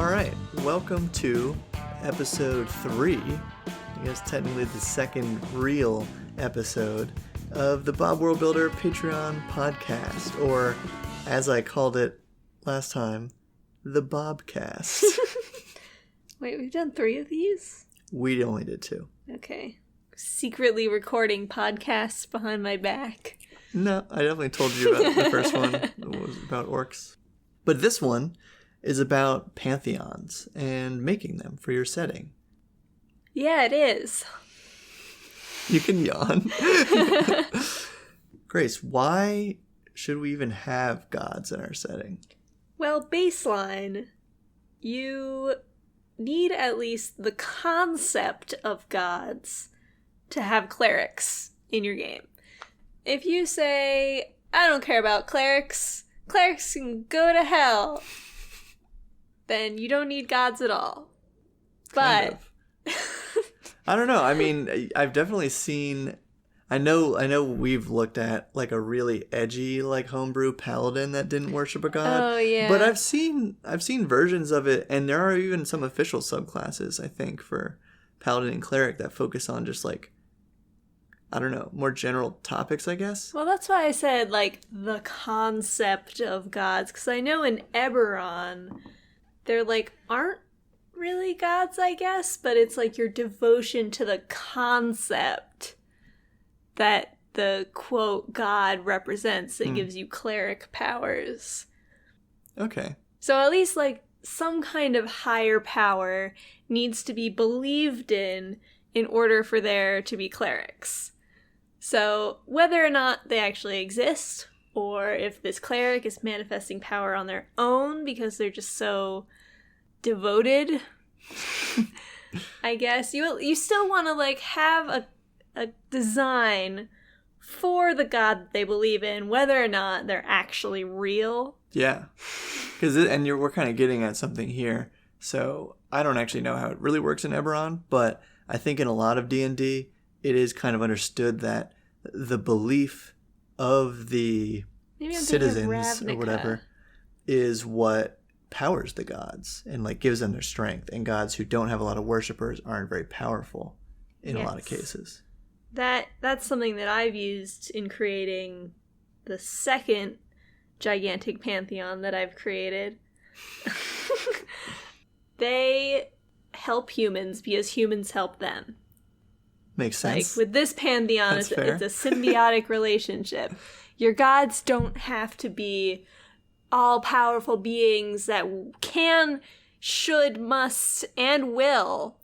All right, welcome to episode 3, I guess technically the second real episode of the Bob World Builder Patreon podcast, or as I called it last time, the BOBCAST. Wait, we've done 3 of these? We only did 2. Okay. Secretly recording podcasts behind my back. No, I definitely told you about the first one. It was about orcs. But this one is about pantheons and making them for your setting. Yeah, it is. You can yawn. Grace, why should we even have gods in our setting? Well, baseline, you need at least the concept of gods to have clerics in your game. If you say, I don't care about clerics can go to hell, then you don't need gods at all. But I don't know. I mean, I've definitely seen, I know we've looked at like a really edgy like homebrew paladin that didn't worship a god. Oh yeah. But I've seen versions of it, and there are even some official subclasses, I think, for paladin and cleric that focus on just like, I don't know, more general topics, I guess. Well, that's why I said like the concept of gods, because I know in Eberron they're like aren't really gods, I guess, but it's like your devotion to the concept that the quote god represents that gives you cleric powers. Okay. So at least like some kind of higher power needs to be believed in order for there to be clerics. So whether or not they actually exist, or if this cleric is manifesting power on their own because they're just so devoted, I guess you still want to like have a design for the god that they believe in, whether or not they're actually real. Yeah, because we're kind of getting at something here. So I don't actually know how it really works in Eberron, but I think in a lot of D&D, it is kind of understood that the belief of the citizens or whatever is what powers the gods and like gives them their strength. And gods who don't have a lot of worshippers aren't very powerful in a lot of cases. That's something that I've used in creating the second gigantic pantheon that I've created. They help humans because humans help them. Makes sense. Like with this pantheon, it's a symbiotic relationship. Your gods don't have to be all-powerful beings that can, should, must, and will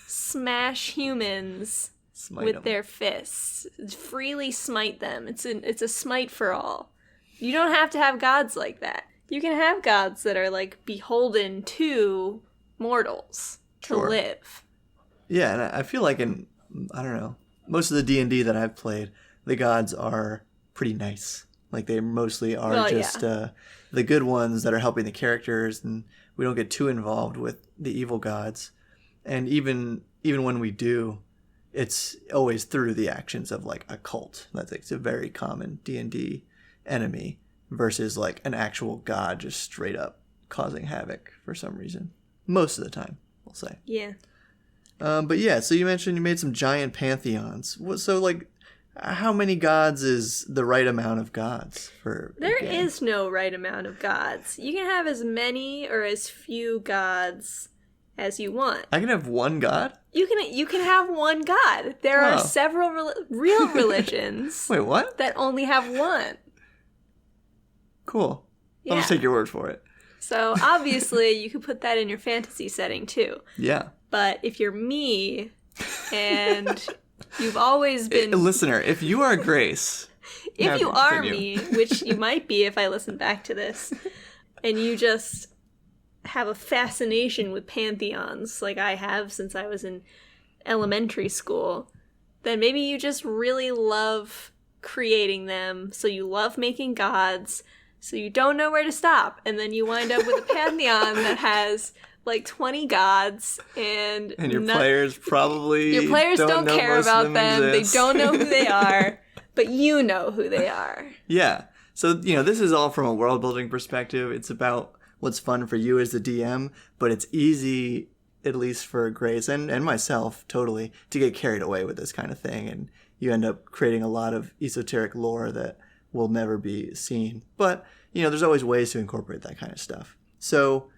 smash humans with their fists. Freely smite them. It's a smite for all. You don't have to have gods like that. You can have gods that are like beholden to mortals to live. Yeah, and I feel like in, I don't know, most of the D&D that I've played, the gods are pretty nice. Like they mostly are the good ones that are helping the characters, and we don't get too involved with the evil gods. And even when we do, it's always through the actions of like a cult. That's like a very common D&D enemy versus like an actual god just straight up causing havoc for some reason. Most of the time, we'll say. Yeah. But yeah, so you mentioned you made some giant pantheons. So like, how many gods is the right amount of gods for? There is no right amount of gods. You can have as many or as few gods as you want. I can have one god? You can have one god. There are several real religions. Wait, what? That only have one. Cool. Yeah. I'll just take your word for it. So obviously you could put that in your fantasy setting too. Yeah. But if you're me and you've always been... Listener, if you are Grace... if you are me, which you might be if I listen back to this, and you just have a fascination with pantheons like I have since I was in elementary school, then maybe you just really love creating them, so you love making gods, so you don't know where to stop, and then you wind up with a pantheon that has like 20 gods, and your players probably don't care about them. They don't know who they are, but you know who they are. Yeah. So, this is all from a world building perspective. It's about what's fun for you as the DM, but it's easy, at least for Grace and myself, totally, to get carried away with this kind of thing, and you end up creating a lot of esoteric lore that will never be seen. But, there's always ways to incorporate that kind of stuff. So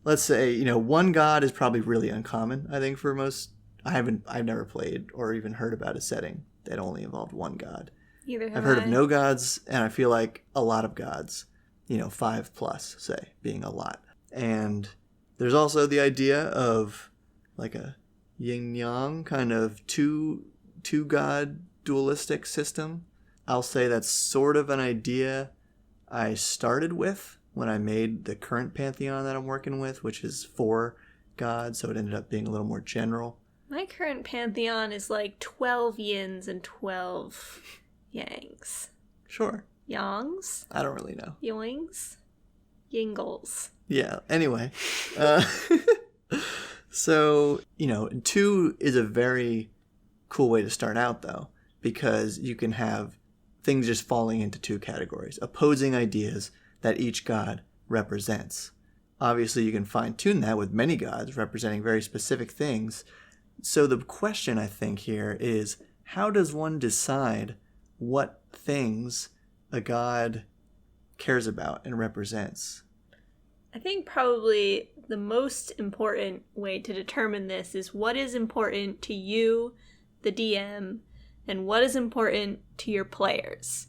let's say, one god is probably really uncommon, I think, for most. I've never played or even heard about a setting that only involved one god. I've heard of no gods, and I feel like a lot of gods, 5 plus, say, being a lot. And there's also the idea of like a yin-yang kind of two god dualistic system. I'll say that's sort of an idea I started with when I made the current Pantheon that I'm working with, which is 4 gods, so it ended up being a little more general. My current Pantheon is like 12 yins and 12 yangs. Sure. Yangs? I don't really know. Yoings? Yingles. Yeah, anyway. So, 2 is a very cool way to start out, though, because you can have things just falling into 2 categories, opposing ideas that each god represents. Obviously, you can fine-tune that with many gods representing very specific things. So the question, I think, here is, how does one decide what things a god cares about and represents? I think probably the most important way to determine this is what is important to you, the DM, and what is important to your players.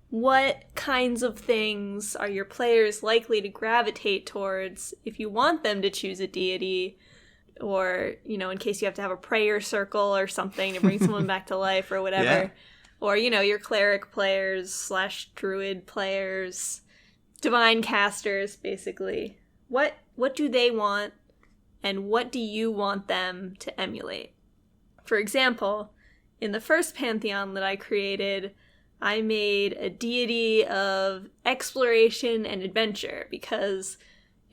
What kinds of things are your players likely to gravitate towards if you want them to choose a deity, or, in case you have to have a prayer circle or something to bring someone back to life or whatever. Yeah. Or, your cleric players / druid players, divine casters, basically. What do they want, and what do you want them to emulate? For example, in the first Pantheon that I created, I made a deity of exploration and adventure because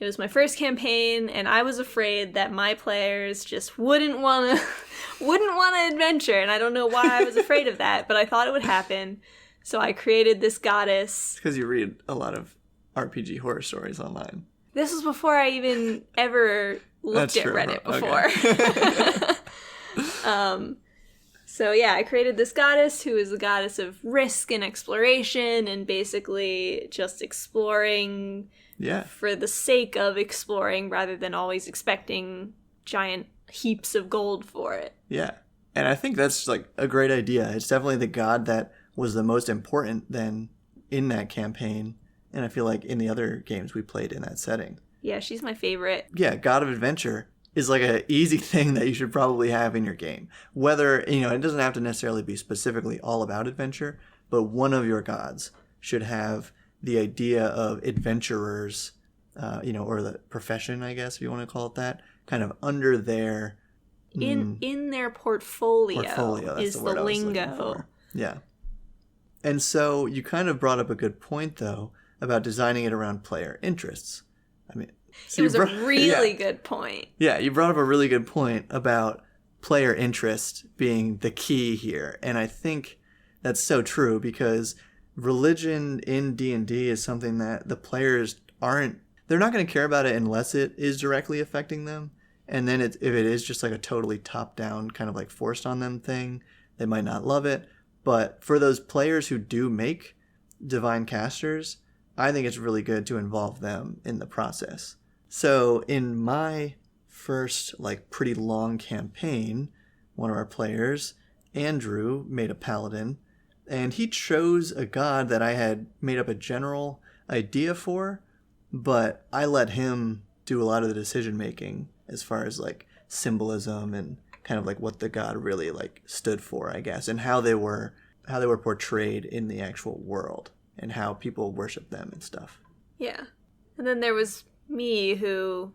it was my first campaign, and I was afraid that my players just wouldn't want to adventure, and I don't know why I was afraid of that, but I thought it would happen. So I created this goddess. It's because you read a lot of RPG horror stories online. This was before I even ever looked at Reddit before. Okay. So yeah, I created this goddess who is a goddess of risk and exploration and basically just exploring for the sake of exploring rather than always expecting giant heaps of gold for it. Yeah. And I think that's like a great idea. It's definitely the god that was the most important then in that campaign. And I feel like in the other games we played in that setting. Yeah, she's my favorite. Yeah, God of Adventure is like an easy thing that you should probably have in your game. Whether, it doesn't have to necessarily be specifically all about adventure, but one of your gods should have the idea of adventurers, or the profession, I guess, if you want to call it that, kind of under their... In their portfolio is the lingo. Yeah. And so you kind of brought up a good point, though, about designing it around player interests. I mean... So it was a really good point. Yeah, you brought up a really good point about player interest being the key here. And I think that's so true because religion in D&D is something that the players they're not going to care about it unless it is directly affecting them. And then if it is just like a totally top-down kind of like forced on them thing, they might not love it. But for those players who do make divine casters, I think it's really good to involve them in the process. So in my first pretty long campaign, one of our players, Andrew, made a paladin, and he chose a god that I had made up a general idea for, but I let him do a lot of the decision making as far as symbolism and kind of what the god really stood for, I guess, and how they were portrayed in the actual world and how people worship them and stuff. Yeah. And then there was me, who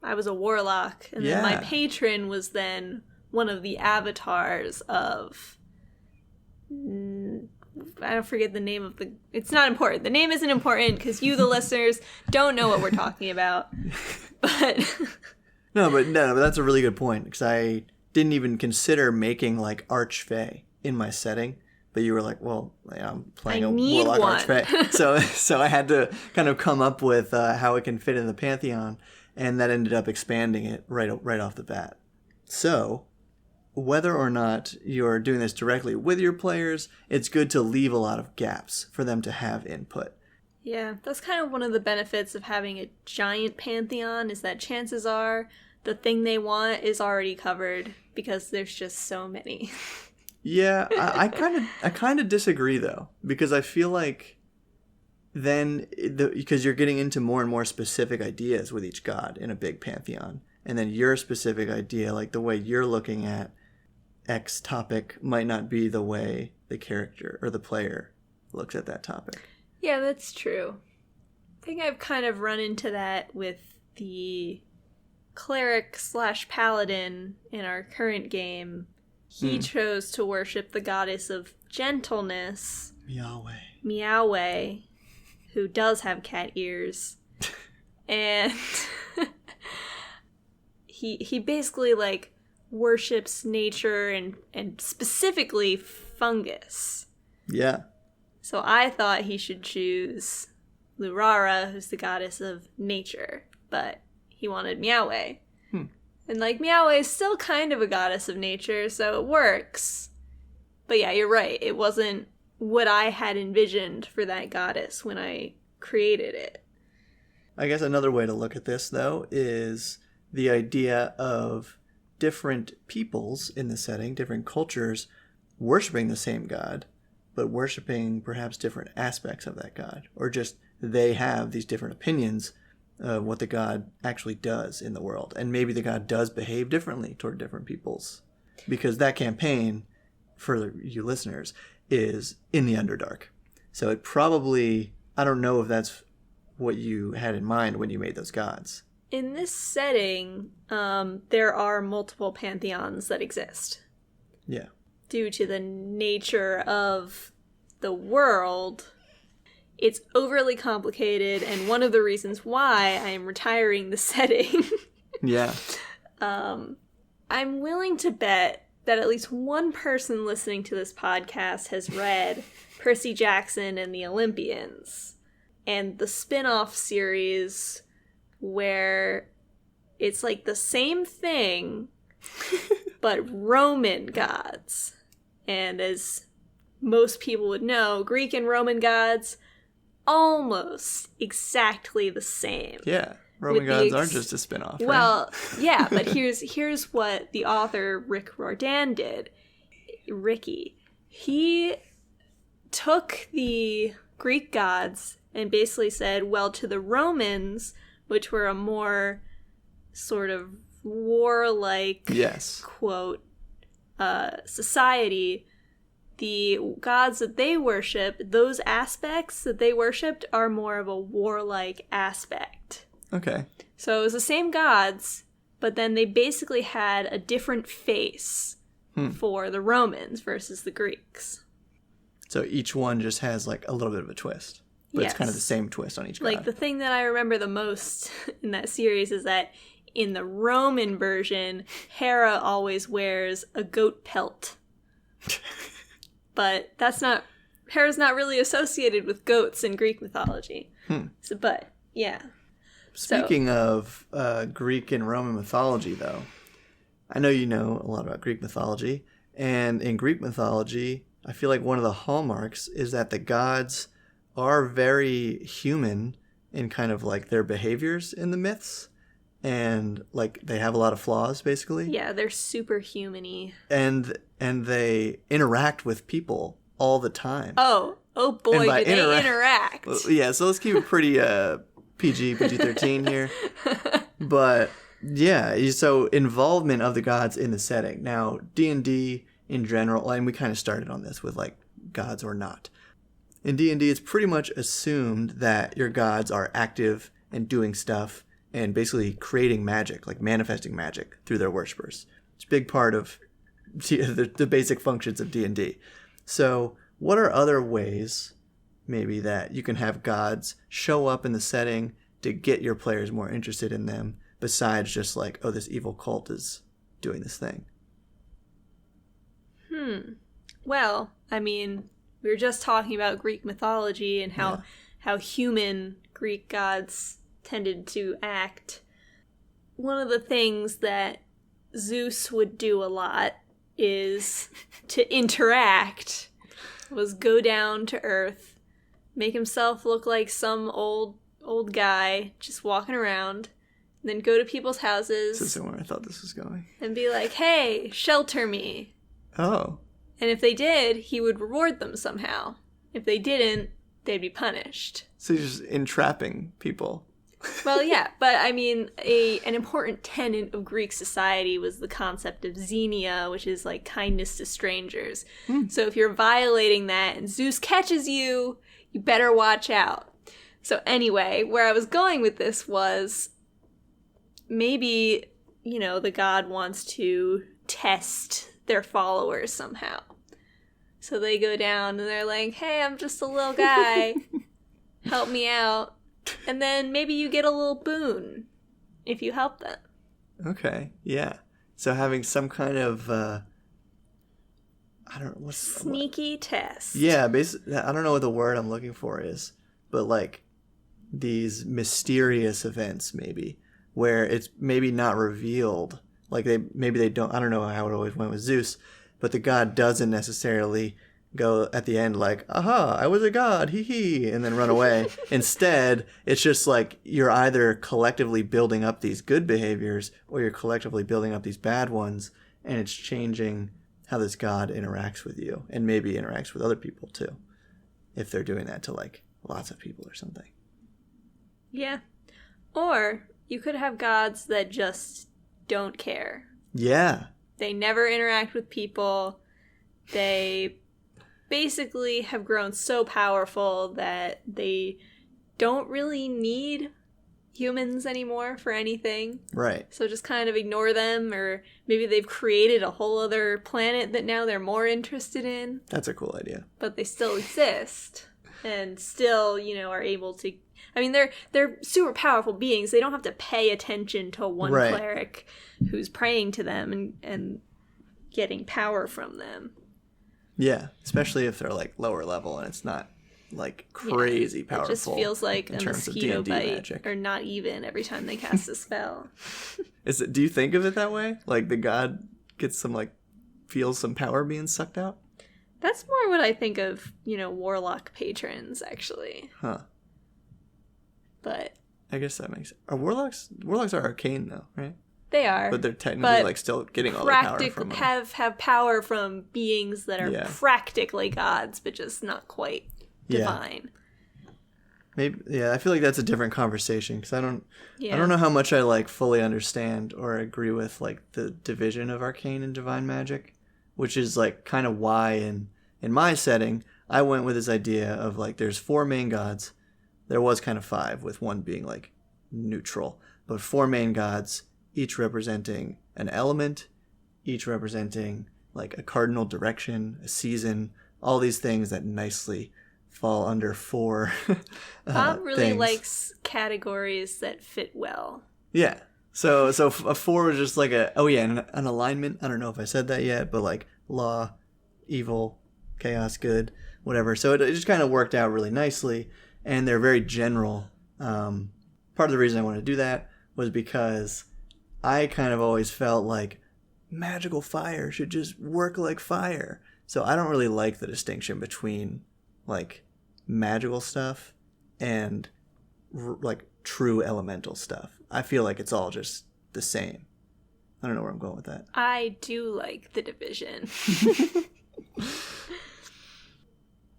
I was a warlock, and then my patron was then one of the avatars of... I don't forget the name of the... It's not important. The name isn't important because you, the listeners, don't know what we're talking about. But... No, but that's a really good point because I didn't even consider making Archfey in my setting but you were like, well, I'm playing I a need Warlock one. Archfey. So I had to kind of come up with how it can fit in the Pantheon, and that ended up expanding it right off the bat. So whether or not you're doing this directly with your players, it's good to leave a lot of gaps for them to have input. Yeah, that's kind of one of the benefits of having a giant Pantheon, is that chances are the thing they want is already covered because there's just so many. Yeah, I kind of disagree though, because I feel like then because you're getting into more and more specific ideas with each god in a big Pantheon, and then your specific idea, like the way you're looking at X topic, might not be the way the character or the player looks at that topic. Yeah, that's true. I think I've kind of run into that with the cleric/paladin in our current game. He chose to worship the goddess of gentleness, Miawe, who does have cat ears. And he basically like worships nature and specifically fungus. Yeah. So I thought he should choose Lurara, who's the goddess of nature, but he wanted Miawe. And like Miawe is still kind of a goddess of nature, so it works. But yeah, you're right. It wasn't what I had envisioned for that goddess when I created it. I guess another way to look at this, though, is the idea of different peoples in the setting, different cultures, worshiping the same god, but worshiping perhaps different aspects of that god, or just they have these different opinions of what the god actually does in the world. And maybe the god does behave differently toward different peoples. Because that campaign, for you listeners, is in the Underdark. So it probably, I don't know if that's what you had in mind when you made those gods. In this setting, there are multiple pantheons that exist. Yeah. Due to the nature of the world, it's overly complicated, and one of the reasons why I am retiring the setting. Yeah. I'm willing to bet that at least one person listening to this podcast has read Percy Jackson and the Olympians, and the spin-off series where it's like the same thing, but Roman gods. And as most people would know, Greek and Roman gods, almost exactly the same. Yeah, Roman gods are just a spin-off, right? Well, yeah, but here's what the author Rick Riordan did. Ricky. He took the Greek gods and basically said, well, to the Romans, which were a more sort of warlike, quote, society, the gods that they worship, those aspects that they worshipped are more of a warlike aspect. Okay. So it was the same gods, but then they basically had a different face for the Romans versus the Greeks. So each one just has like a little bit of a twist. But It's kind of the same twist on each god. Like the thing that I remember the most in that series is that in the Roman version, Hera always wears a goat pelt. But Hera's not really associated with goats in Greek mythology. But, yeah. Speaking of Greek and Roman mythology, though, I know you know a lot about Greek mythology. And in Greek mythology, I feel like one of the hallmarks is that the gods are very human in kind of like their behaviors in the myths. And like they have a lot of flaws, basically. Yeah, they're super human-y. And they interact with people all the time. Oh boy, do they interact. Yeah, so let's keep it pretty PG-13 here. But yeah, so involvement of the gods in the setting. Now, D&D in general, and we kind of started on this with like gods or not. In D&D, it's pretty much assumed that your gods are active and doing stuff and basically creating magic, like manifesting magic through their worshippers. It's a big part of the basic functions of D&D. So what are other ways, maybe, that you can have gods show up in the setting to get your players more interested in them, besides just like, oh, this evil cult is doing this thing? Well, I mean, we were just talking about Greek mythology and how human Greek gods tended to act. One of the things that Zeus would do a lot is to interact, was go down to Earth, make himself look like some old guy just walking around, and then go to people's houses. This isn't where I thought this was going. And be like, hey, shelter me. Oh. And if they did, he would reward them somehow. If they didn't, they'd be punished. So he's just entrapping people. Well, yeah, but I mean, an important tenet of Greek society was the concept of xenia, which is like kindness to strangers. So if you're violating that and Zeus catches you, you better watch out. So anyway, where I was going with this was maybe, the god wants to test their followers somehow. So they go down and they're like, hey, I'm just a little guy. Help me out. And then maybe you get a little boon if you help them. Okay, yeah. So having some kind of, sneaky test. Yeah, basically, I don't know what the word I'm looking for is, but like these mysterious events maybe, where it's maybe not revealed. Like they don't, I don't know how it always went with Zeus, but the god doesn't necessarily go at the end like, aha, I was a god, hee hee, and then run away. Instead, it's just like you're either collectively building up these good behaviors or you're collectively building up these bad ones, and it's changing how this god interacts with you and maybe interacts with other people too, if they're doing that to like lots of people or something. Yeah. Or you could have gods that just don't care. Yeah. They never interact with people. They basically have grown so powerful that they don't really need humans anymore for anything. Right. So just kind of ignore them, or maybe they've created a whole other planet that now they're more interested in. That's a cool idea. But they still exist and still, are able to... I mean, they're super powerful beings. They don't have to pay attention to one cleric who's praying to them and getting power from them. Yeah, especially if they're like lower level and it's not like crazy powerful. It just feels like a mosquito bite, magic. Or not even every time they cast a spell. Do you think of it that way? Like the god gets feels some power being sucked out? That's more what I think of, warlock patrons, actually. Huh. But I guess that makes sense. Warlocks are arcane though, right? They are. But they're technically still getting all the power from them. have power from beings that are practically gods, but just not quite divine. Maybe I feel like that's a different conversation because I don't know how much I fully understand or agree with the division of arcane and divine magic, which is kind of why in my setting I went with this idea of there's 4 main gods. There was kind of 5 with one being neutral, but 4 main gods, each representing an element, each representing a cardinal direction, a season, all these things that nicely fall under 4 Bob really things. Likes categories that fit well. Yeah. So a 4 was just an alignment. I don't know if I said that yet, but law, evil, chaos, good, whatever. So it just kind of worked out really nicely, and they're very general. Part of the reason I wanted to do that was because I kind of always felt like magical fire should just work like fire. So I don't really like the distinction between magical stuff and true elemental stuff. I feel like it's all just the same. I don't know where I'm going with that. I do like the division.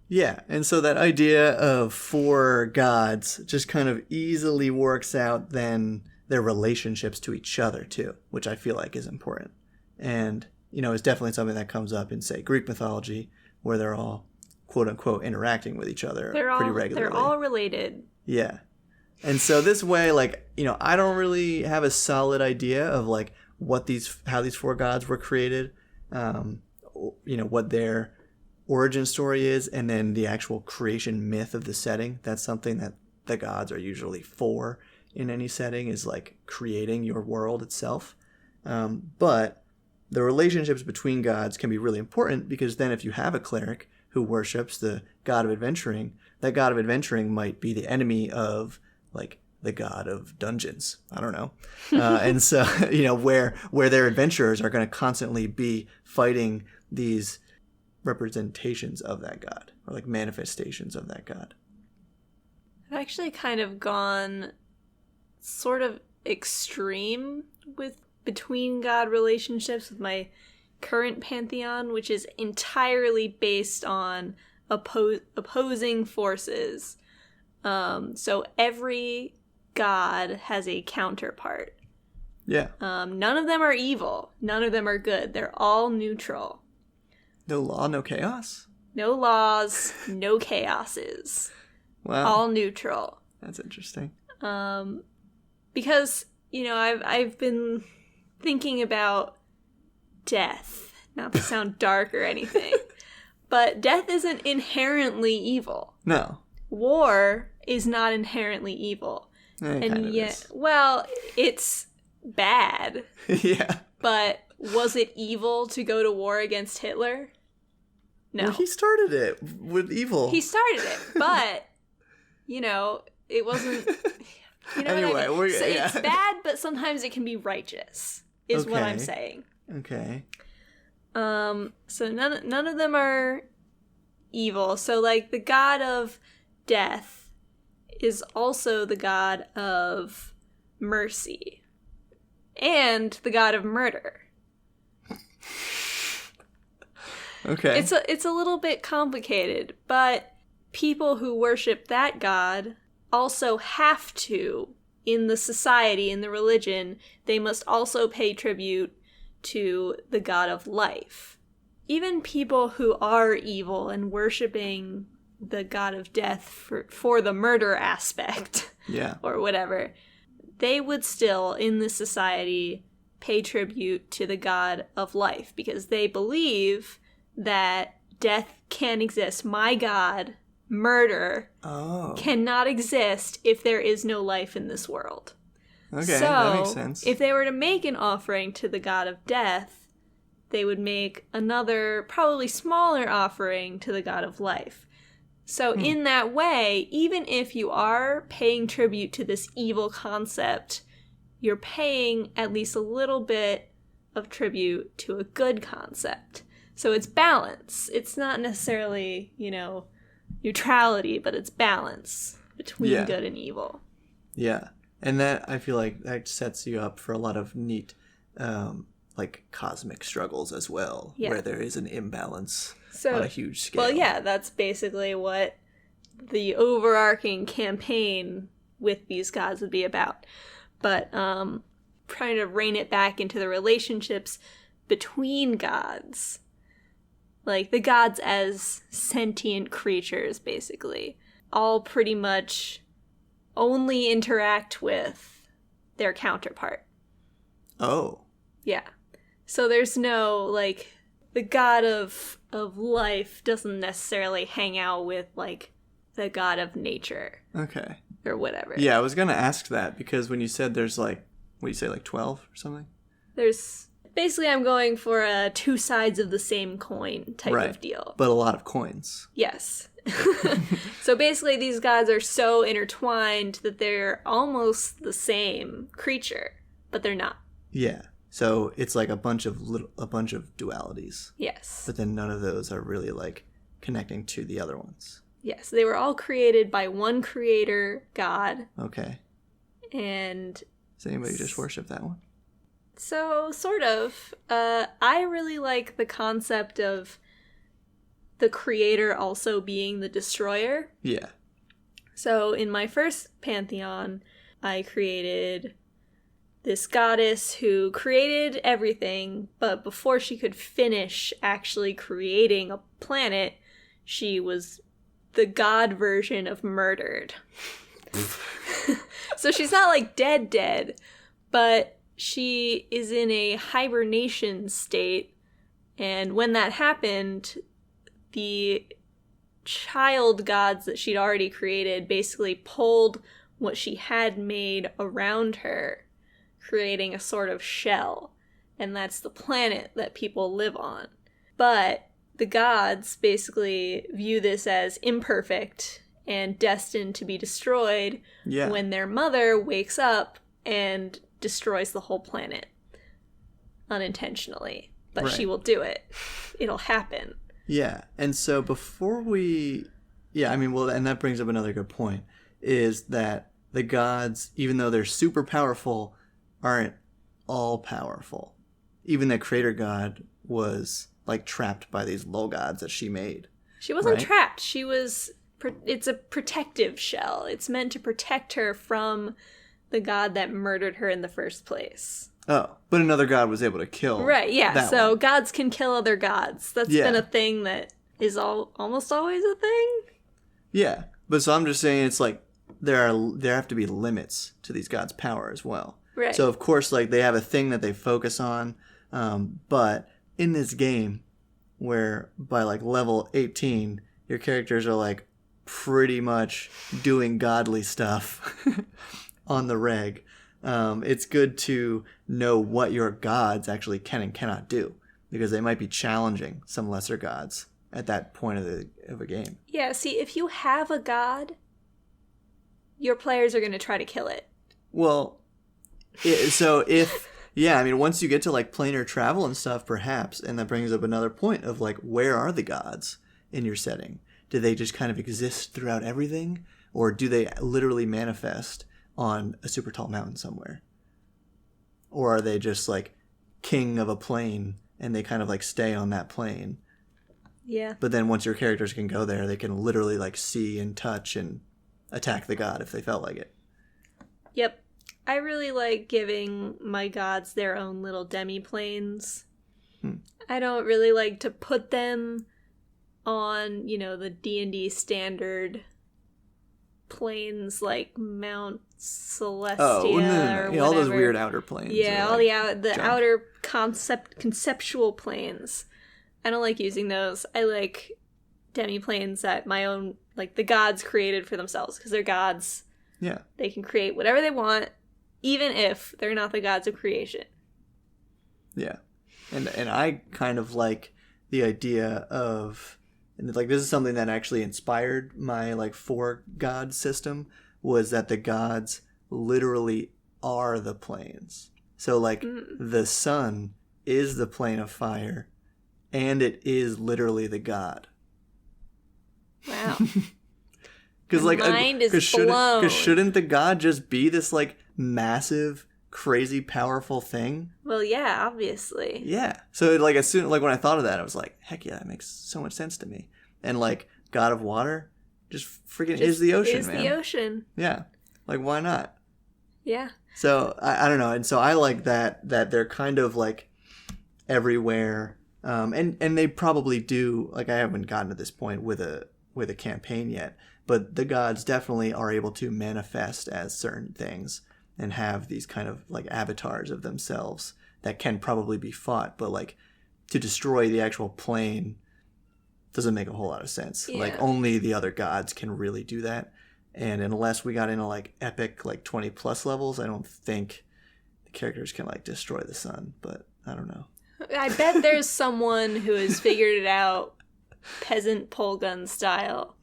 Yeah, and so that idea of 4 gods just kind of easily works out then their relationships to each other too, which I feel like is important. And, it's definitely something that comes up in, say, Greek mythology, where they're all, quote unquote, interacting with each other pretty regularly. They're all related. Yeah. And so this way, I don't really have a solid idea of how these 4 gods were created, what their origin story is, and then the actual creation myth of the setting. That's something that the gods are usually for in any setting, is creating your world itself. But the relationships between gods can be really important, because then if you have a cleric who worships the god of adventuring, that god of adventuring might be the enemy of, like, the god of dungeons. I don't know. And so, where their adventurers are going to constantly be fighting these representations of that god, or like manifestations of that god. I've actually kind of gone sort of extreme with between god relationships with my current pantheon, which is entirely based on opposing forces. So every god has a counterpart. Yeah. None of them are evil. None of them are good. They're all neutral. No law, no chaos? No laws, no chaoses. Wow. All neutral. That's interesting. Because, I've been thinking about death. Not to sound dark or anything. But death isn't inherently evil. No. War is not inherently evil. And yet, well, it's bad. Yeah. But was it evil to go to war against Hitler? No. Well, he started it with evil. He started it, but, it wasn't... Anyway, what I mean? So it's bad, but sometimes it can be righteous, is what I'm saying. Okay. So none of them are evil. So, like, the god of death is also the god of mercy. And the god of murder. Okay. It's a little bit complicated, but people who worship that god also have to, in the society, in the religion, they must also pay tribute to the god of life. Even people who are evil and worshiping the god of death for the murder aspect, or whatever, they would still, in the society, pay tribute to the god of life, because they believe that death can't exist. My god, murder, cannot exist if there is no life in this world. Okay, so, that makes sense. If they were to make an offering to the god of death, they would make another, probably smaller offering to the god of life. So in that way, even if you are paying tribute to this evil concept, you're paying at least a little bit of tribute to a good concept. So it's balance. It's not necessarily, neutrality, but it's balance between good and evil. Yeah. And that, I feel like that sets you up for a lot of neat, cosmic struggles as well, where there is an imbalance on a huge scale. Well, yeah, that's basically what the overarching campaign with these gods would be about. But trying to rein it back into the relationships between gods. Like, the gods as sentient creatures, basically, all pretty much only interact with their counterpart. Oh. Yeah. So there's no, the god of life doesn't necessarily hang out with, the god of nature. Okay. Or whatever. Yeah, I was going to ask that, because when you said there's, 12 or something? There's... Basically, I'm going for a two sides of the same coin type of deal. But a lot of coins. Yes. So basically, these gods are so intertwined that they're almost the same creature, but they're not. Yeah. So it's like a bunch of dualities. Yes. But then none of those are really connecting to the other ones. Yes. They were all created by one creator god. Okay. And does anybody just worship that one? So, sort of. I really like the concept of the creator also being the destroyer. Yeah. So, in my first pantheon, I created this goddess who created everything, but before she could finish actually creating a planet, she was the god version of murdered. So she's not dead, but she is in a hibernation state, and when that happened, the child gods that she'd already created basically pulled what she had made around her, creating a sort of shell. and that's the planet that people live on. But the gods basically view this as imperfect and destined to be destroyed when their mother wakes up and destroys the whole planet unintentionally. But she will do it. It'll happen. Yeah, and so before we... Yeah, I mean, well, and that brings up another good point, is that the gods, even though they're super powerful, aren't all powerful. Even the creator god was, like, trapped by these low gods that she made. She wasn't trapped. She was... It's a protective shell. It's meant to protect her from the god that murdered her in the first place. Oh, but another god was able to kill. Right, yeah. That so one. Gods can kill other gods. That's been a thing that is almost always a thing. Yeah, but so I'm just saying it's like there have to be limits to these gods' power as well. Right. So of course, like they have a thing that they focus on, but in this game, where by like level 18, your characters are like pretty much doing godly stuff on the reg. It's good to know what your gods actually can and cannot do, because they might be challenging some lesser gods at that point of a game. Yeah, see, if you have a god, your players are going to try to kill it. Well, I mean, once you get to like planar travel and stuff, perhaps, and that brings up another point of like, where are the gods in your setting? Do they just kind of exist throughout everything, or do they literally manifest on a super tall mountain somewhere? Or are they just like king of a plane and they kind of like stay on that plane? Yeah. But then once your characters can go there, they can literally like see and touch and attack the god if they felt like it. Yep. I really like giving my gods their own little demi-planes. I don't really like to put them on, the D&D standard planes like Mount Celestia or whatever. All those weird outer planes. Yeah, all the outer conceptual planes. I don't like using those. I like demi-planes that my own, like the gods created for themselves, because they're gods. Yeah. They can create whatever they want, even if they're not the gods of creation. Yeah. And I kind of like the idea of... And like this is something that actually inspired my like 4 god system, was that the gods literally are the planes. So like the sun is the plane of fire, and it is literally the god. Wow. Because like mind is blown. Because shouldn't the god just be this like massive, crazy, powerful thing? Well, yeah, obviously. Yeah. So like as soon like when I thought of that, I was like, heck yeah, that makes so much sense to me. And like god of water, just freaking is the ocean, man. Is the ocean. Yeah. Like why not? Yeah. So I don't know, and so I like that they're kind of like everywhere, and they probably do. Like I haven't gotten to this point with a campaign yet, but the gods definitely are able to manifest as certain things and have these kind of like avatars of themselves that can probably be fought, but like to destroy the actual plane doesn't make a whole lot of sense. Yeah. Like only the other gods can really do that. And unless we got into like epic like 20 plus levels, I don't think the characters can like destroy the sun, but I don't know. I bet there's someone who has figured it out peasant pole gun style.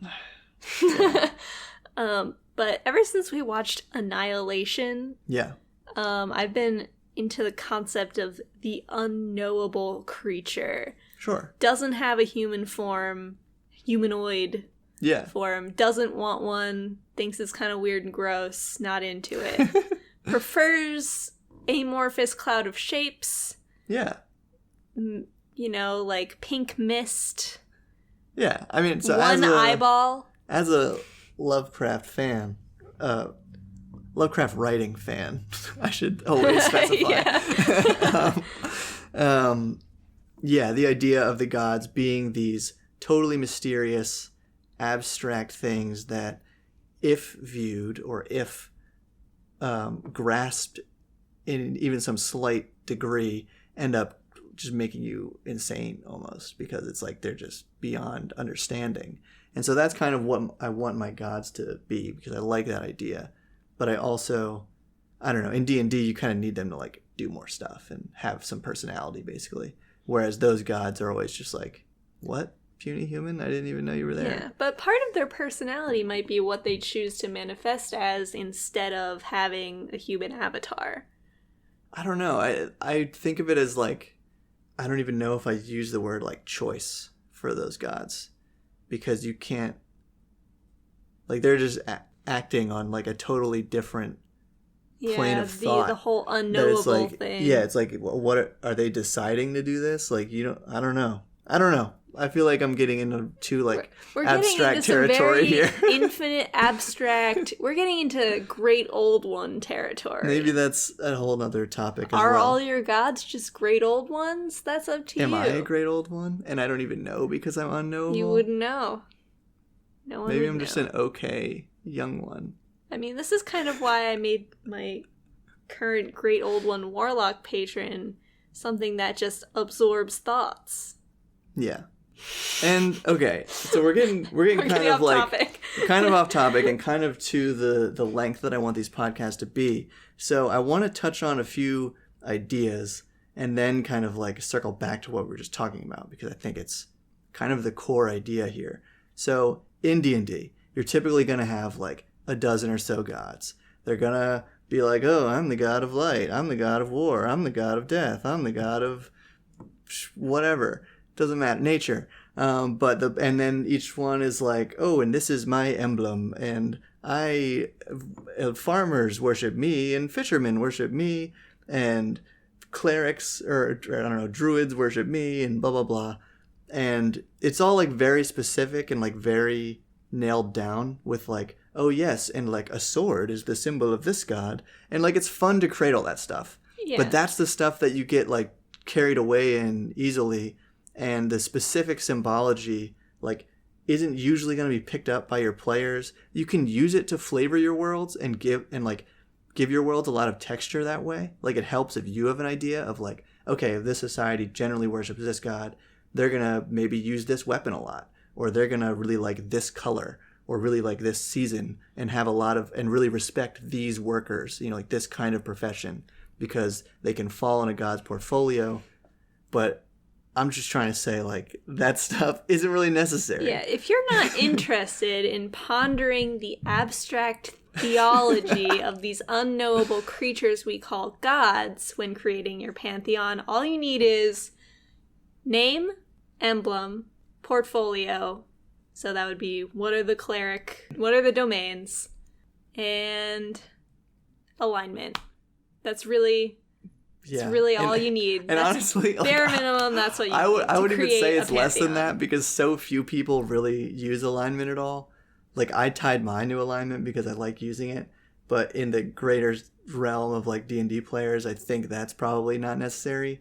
But ever since we watched Annihilation, I've been into the concept of the unknowable creature. Sure. Doesn't have a human form, humanoid form, doesn't want one, thinks it's kind of weird and gross, not into it. Prefers amorphous cloud of shapes. Yeah. Like pink mist. Yeah, I mean, so one eyeball. As a Lovecraft fan, Lovecraft writing fan, I should always specify. The idea of the gods being these totally mysterious, abstract things that, if viewed or if grasped in even some slight degree, end up just making you insane almost, because it's like they're just beyond understanding. And so that's kind of what I want my gods to be, because I like that idea. But I also, I don't know, in D&D you kind of need them to like do more stuff and have some personality, basically. Whereas those gods are always just like, what? Puny human? I didn't even know you were there. Yeah, but part of their personality might be what they choose to manifest as instead of having a human avatar. I don't know. I think of it as like, I don't even know if I use the word like choice for those gods. Because you can't, like, they're just acting on like a totally different plane of thought. The whole unknowable like, thing. Yeah, it's like, what are they deciding to do this? Like, I don't know. I feel like I'm getting into too like we're abstract getting into territory some very here. Infinite abstract. We're getting into great old one territory. Maybe that's a whole other topic as well. Are all your gods just great old ones? That's up to you. Am I a great old one? And I don't even know because I'm unknowable? You wouldn't know. No one Maybe would I'm know. just an okay young one. I mean, this is kind of why I made my current great old one warlock patron something that just absorbs thoughts. Yeah. And okay, so we're getting kind of like topic. kind of off topic and kind of to the length that I want these podcasts to be. So I want to touch on a few ideas and then kind of like circle back to what we were just talking about because I think it's kind of the core idea here. So in D&D, you're typically going to have like a dozen or so gods. They're going to be like, oh, I'm the god of light. I'm the god of war. I'm the god of death. I'm the god of whatever. Doesn't matter, nature. And then each one is like, oh, and this is my emblem, and farmers worship me, and fishermen worship me, and clerics or I don't know, druids worship me, and blah blah blah, and it's all like very specific and like very nailed down with like, oh yes, and like a sword is the symbol of this god, and like it's fun to create all that stuff. Yeah. But that's the stuff that you get like carried away in easily. And the specific symbology, like, isn't usually going to be picked up by your players. You can use it to flavor your worlds and give your worlds a lot of texture that way. Like, it helps if you have an idea of, like, okay, if this society generally worships this god, they're going to maybe use this weapon a lot. Or they're going to really like this color. Or really like this season. And have a lot of, and really respect these workers, like this kind of profession. Because they can fall in a god's portfolio. But I'm just trying to say, like, that stuff isn't really necessary. Yeah, if you're not interested in pondering the abstract theology of these unknowable creatures we call gods when creating your pantheon, all you need is name, emblem, portfolio. So that would be what are the domains, and alignment. That's really... It's really all you need. And that's honestly, bare minimum, that's what you need. I would even say it's less than pantheon. that because so few people really use alignment at all. Like, I tied mine to alignment because I like using it. But in the greater realm of, like, D&D players, I think that's probably not necessary.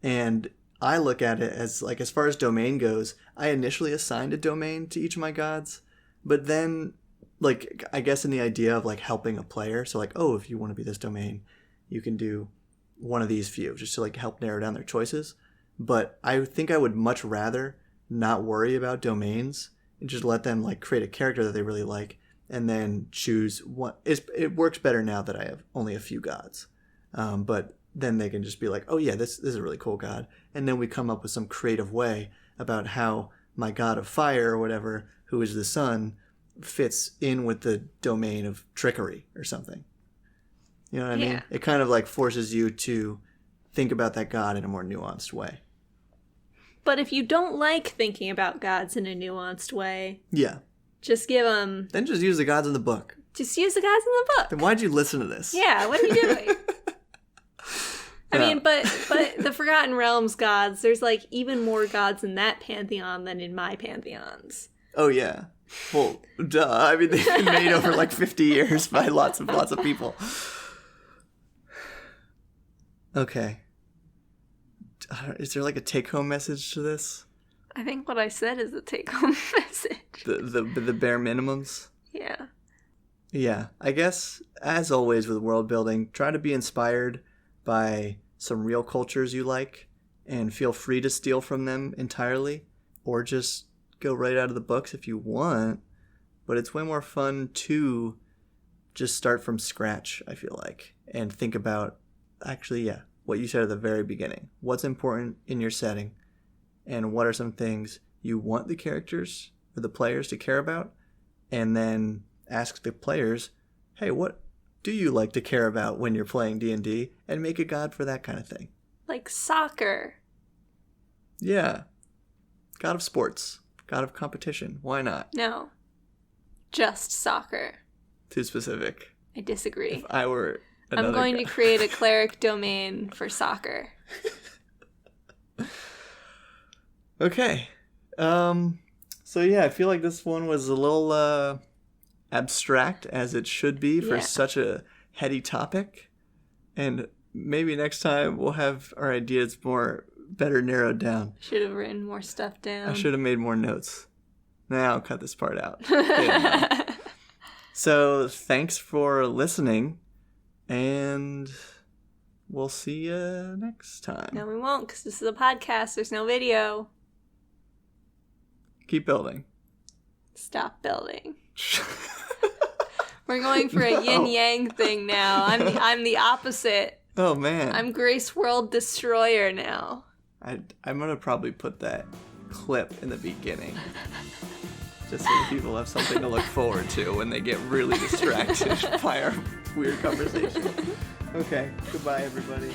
And I look at it as, like, as far as domain goes, I initially assigned a domain to each of my gods. But then, like, I guess in the idea of, like, helping a player. So, like, oh, if you want to be this domain, you can do one of these few just to like help narrow down their choices. But I think I would much rather not worry about domains and just let them like create a character that they really like and then choose what it works better now that I have only a few gods. But then they can just be like, oh yeah, this is a really cool god. And then we come up with some creative way about how my god of fire or whatever, who is the sun, fits in with the domain of trickery or something. You know what I mean? It kind of like forces you to think about that god in a more nuanced way. But if you don't like thinking about gods in a nuanced way, just give them... Then just use the gods in the book. Just use the gods in the book. Then why'd you listen to this? Yeah, what are you doing? I mean, but the Forgotten Realms gods, there's like even more gods in that pantheon than in my pantheons. Oh yeah. Well, duh. I mean, they've been made over like 50 years by lots of people. Okay. Is there like a take-home message to this? I think what I said is the take-home message. The bare minimums? Yeah. Yeah. I guess, as always with world building, try to be inspired by some real cultures you like and feel free to steal from them entirely or just go right out of the books if you want. But it's way more fun to just start from scratch, I feel like, and think about... Actually, yeah. what you said at the very beginning. What's important in your setting, and what are some things you want the characters or the players to care about, and then ask the players, hey, what do you like to care about when you're playing D&D, and make a god for that kind of thing. Like soccer. Yeah. God of sports. God of competition. Why not? No. Just soccer. Too specific. I disagree. If I were I'm going to create a cleric domain for soccer. Okay. So yeah, I feel like this one was a little abstract, as it should be for such a heady topic. And maybe next time we'll have our ideas better narrowed down. Should have written more stuff down. I should have made more notes. Now I'll cut this part out. So thanks for listening, and we'll see you next time. No, we won't, because this is a podcast. There's no video. Keep building. Stop building. We're going for a yin-yang thing now. I'm the opposite. Oh, man. I'm Grace World Destroyer now. I'm going to probably put that clip in the beginning. Just so people have something to look forward to when they get really distracted by our weird conversation. Okay, goodbye, everybody.